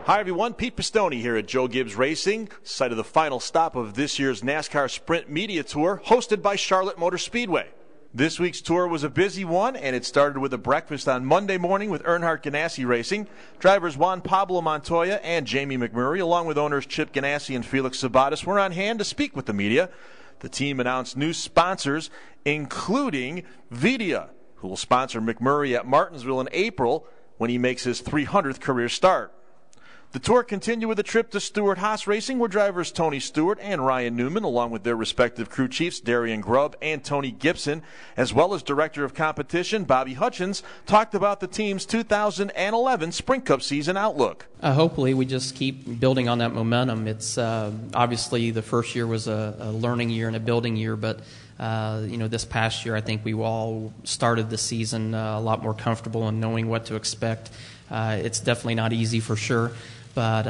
Hi everyone, Pete Pistone here at Joe Gibbs Racing, site of the final stop of this year's NASCAR Sprint Media Tour, hosted by Charlotte Motor Speedway. This week's tour was a busy one, and it started with a breakfast on Monday morning with Earnhardt Ganassi Racing. Drivers Juan Pablo Montoya and Jamie McMurray, along with owners Chip Ganassi and Felix Sabates, were on hand to speak with the media. The team announced new sponsors, including Vidia, who will sponsor McMurray at Martinsville in April when he makes his 300th career start. The tour continued with a trip to Stewart-Haas Racing, where drivers Tony Stewart and Ryan Newman, along with their respective crew chiefs Darian Grubb and Tony Gibson, as well as Director of Competition Bobby Hutchins, talked about the team's 2011 Sprint Cup season outlook. Hopefully we just keep building on that momentum. It's obviously the first year was a learning year and a building year, but this past year I think we all started the season a lot more comfortable and knowing what to expect. It's definitely not easy for sure. But,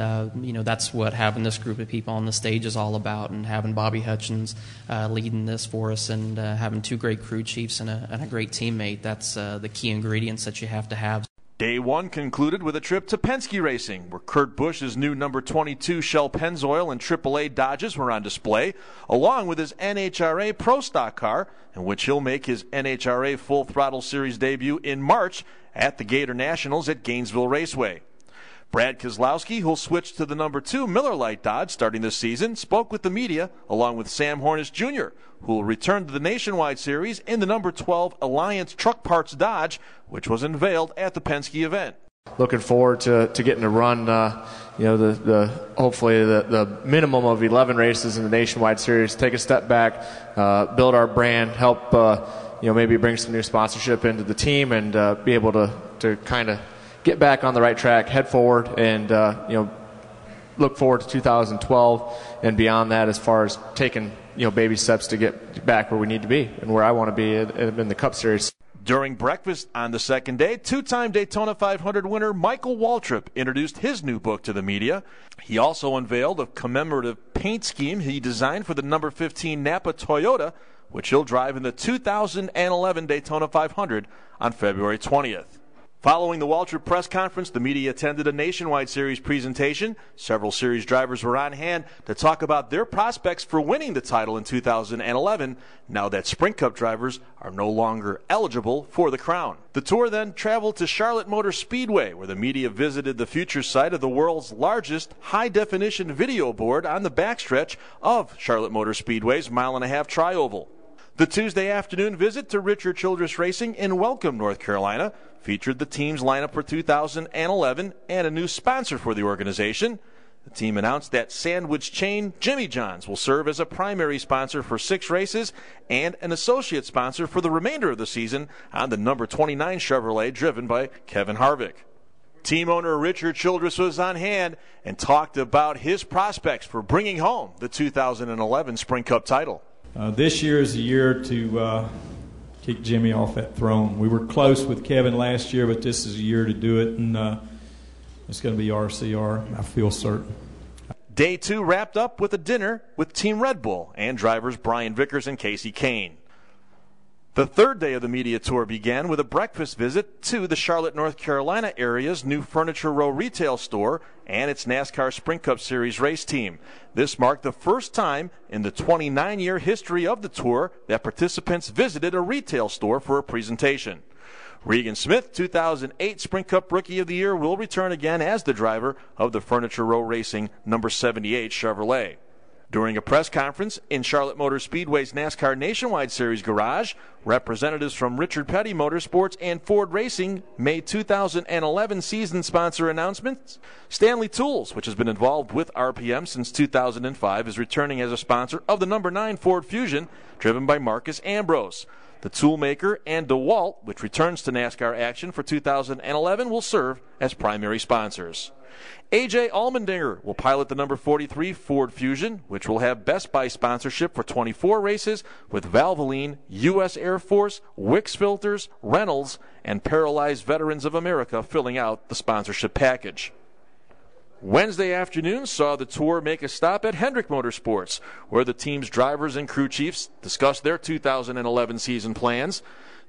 that's what having this group of people on the stage is all about, and having Bobby Hutchins leading this for us, and having two great crew chiefs and a great teammate. That's the key ingredients that you have to have. Day one concluded with a trip to Penske Racing, where Kurt Busch's new number 22 Shell Pennzoil and AAA Dodges were on display, along with his NHRA Pro Stock car, in which he'll make his NHRA Full Throttle Series debut in March at the Gator Nationals at Gainesville Raceway. Brad Keselowski, who'll switch to the number 2 Miller Lite Dodge starting this season, spoke with the media, along with Sam Hornish Jr., who will return to the Nationwide Series in the number 12 Alliance Truck Parts Dodge, which was unveiled at the Penske event. Looking forward to getting to run, hopefully the minimum of 11 races in the Nationwide Series, take a step back, build our brand, help maybe bring some new sponsorship into the team, and be able to kind of get back on the right track, head forward, and look forward to 2012 and beyond that, as far as taking baby steps to get back where we need to be and where I want to be in the Cup Series. During breakfast on the second day, two-time Daytona 500 winner Michael Waltrip introduced his new book to the media. He also unveiled a commemorative paint scheme he designed for the number 15 Napa Toyota, which he'll drive in the 2011 Daytona 500 on February 20th. Following the Waltrip press conference, the media attended a Nationwide Series presentation. Several series drivers were on hand to talk about their prospects for winning the title in 2011, now that Sprint Cup drivers are no longer eligible for the crown. The tour then traveled to Charlotte Motor Speedway, where the media visited the future site of the world's largest high-definition video board on the backstretch of Charlotte Motor Speedway's mile-and-a-half tri-oval. The Tuesday afternoon visit to Richard Childress Racing in Welcome, North Carolina, featured the team's lineup for 2011 and a new sponsor for the organization. The team announced that sandwich chain Jimmy John's will serve as a primary sponsor for 6 races and an associate sponsor for the remainder of the season on the number 29 Chevrolet driven by Kevin Harvick. Team owner Richard Childress was on hand and talked about his prospects for bringing home the 2011 Sprint Cup title. This year is the year to kick Jimmy off that throne. We were close with Kevin last year, but this is a year to do it, and it's going to be RCR, I feel certain. Day 2 wrapped up with a dinner with Team Red Bull and drivers Brian Vickers and Casey Kane. The third day of the media tour began with a breakfast visit to the Charlotte, North Carolina area's new Furniture Row retail store and its NASCAR Sprint Cup Series race team. This marked the first time in the 29-year history of the tour that participants visited a retail store for a presentation. Regan Smith, 2008 Sprint Cup Rookie of the Year, will return again as the driver of the Furniture Row Racing number 78 Chevrolet. During a press conference in Charlotte Motor Speedway's NASCAR Nationwide Series garage, representatives from Richard Petty Motorsports and Ford Racing made 2011 season sponsor announcements. Stanley Tools, which has been involved with RPM since 2005, is returning as a sponsor of the number 9 Ford Fusion, driven by Marcus Ambrose. The toolmaker and DeWalt, which returns to NASCAR action for 2011, will serve as primary sponsors. A.J. Allmendinger will pilot the number 43 Ford Fusion, which will have Best Buy sponsorship for 24 races with Valvoline, U.S. Air Force, Wix Filters, Reynolds, and Paralyzed Veterans of America filling out the sponsorship package. Wednesday afternoon saw the tour make a stop at Hendrick Motorsports, where the team's drivers and crew chiefs discussed their 2011 season plans.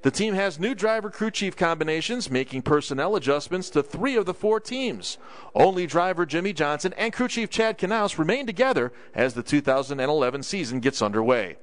The team has new driver crew chief combinations, making personnel adjustments to 3 of the 4 teams. Only driver Jimmy Johnson and crew chief Chad Knaus remain together as the 2011 season gets underway.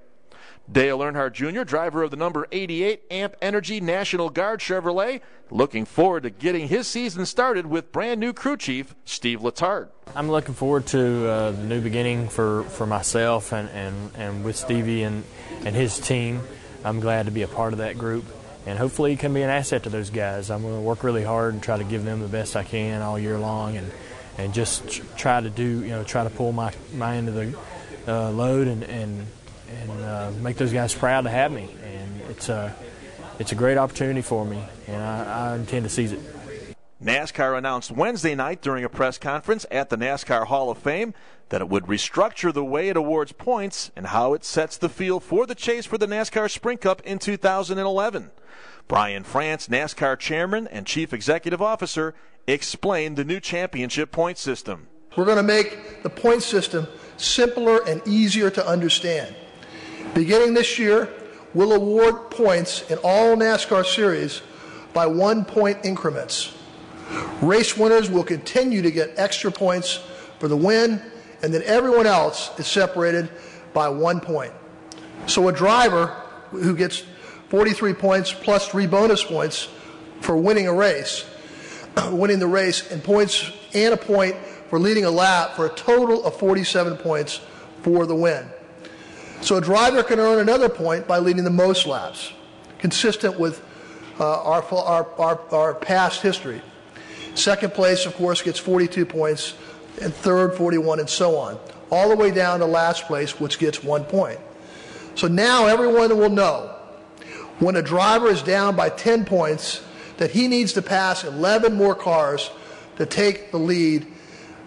Dale Earnhardt Jr., driver of the number 88 Amp Energy National Guard Chevrolet, looking forward to getting his season started with brand new crew chief Steve Letarte. I'm looking forward to the new beginning for myself and with Stevie and his team. I'm glad to be a part of that group, and hopefully can be an asset to those guys. I'm going to work really hard and try to give them the best I can all year long, and just try to pull my end of the load and make those guys proud to have me. And it's a great opportunity for me, and I intend to seize it. NASCAR announced Wednesday night during a press conference at the NASCAR Hall of Fame that it would restructure the way it awards points and how it sets the field for the chase for the NASCAR Sprint Cup in 2011. Brian France, NASCAR chairman and chief executive officer, explained the new championship point system. We're going to make the point system simpler and easier to understand. Beginning this year, we'll award points in all NASCAR series by 1-point increments. Race winners will continue to get extra points for the win, and then everyone else is separated by 1 point. So a driver who gets 43 points plus 3 bonus points for winning the race, and points and a point for leading a lap, for a total of 47 points for the win. So a driver can earn another point by leading the most laps, consistent with our past history. Second place, of course, gets 42 points, and third, 41, and so on, all the way down to last place, which gets 1 point. So now everyone will know when a driver is down by 10 points that he needs to pass 11 more cars to take the lead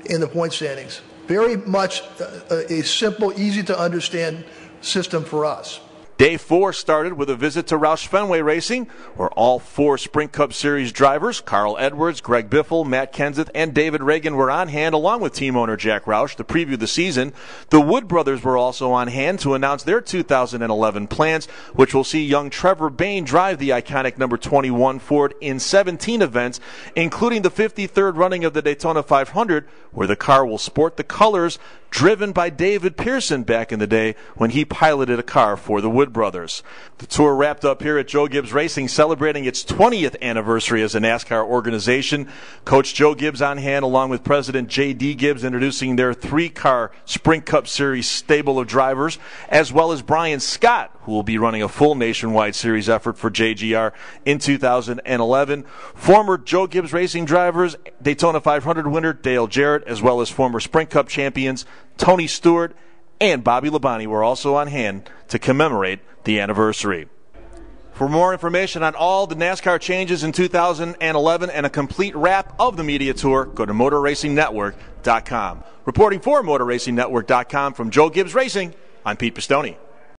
in the point standings. Very much a simple, easy to understand system for us. Day 4 started with a visit to Roush Fenway Racing, where all 4 Sprint Cup Series drivers, Carl Edwards, Greg Biffle, Matt Kenseth, and David Reagan, were on hand, along with team owner Jack Roush, to preview the season. The Wood brothers were also on hand to announce their 2011 plans, which will see young Trevor Bayne drive the iconic number 21 Ford in 17 events, including the 53rd running of the Daytona 500, where the car will sport the colors driven by David Pearson back in the day when he piloted a car for the Wood brothers. The tour wrapped up here at Joe Gibbs Racing, celebrating its 20th anniversary as a NASCAR organization. Coach Joe Gibbs on hand, along with President J.D. Gibbs, introducing their 3-car Sprint Cup Series stable of drivers, as well as Brian Scott, who will be running a full nationwide series effort for JGR in 2011. Former Joe Gibbs Racing drivers, Daytona 500 winner Dale Jarrett, as well as former Sprint Cup champions Tony Stewart and Bobby Labonte, were also on hand to commemorate the anniversary. For more information on all the NASCAR changes in 2011 and a complete wrap of the media tour, go to MotorRacingNetwork.com. Reporting for MotorRacingNetwork.com from Joe Gibbs Racing, I'm Pete Pistone.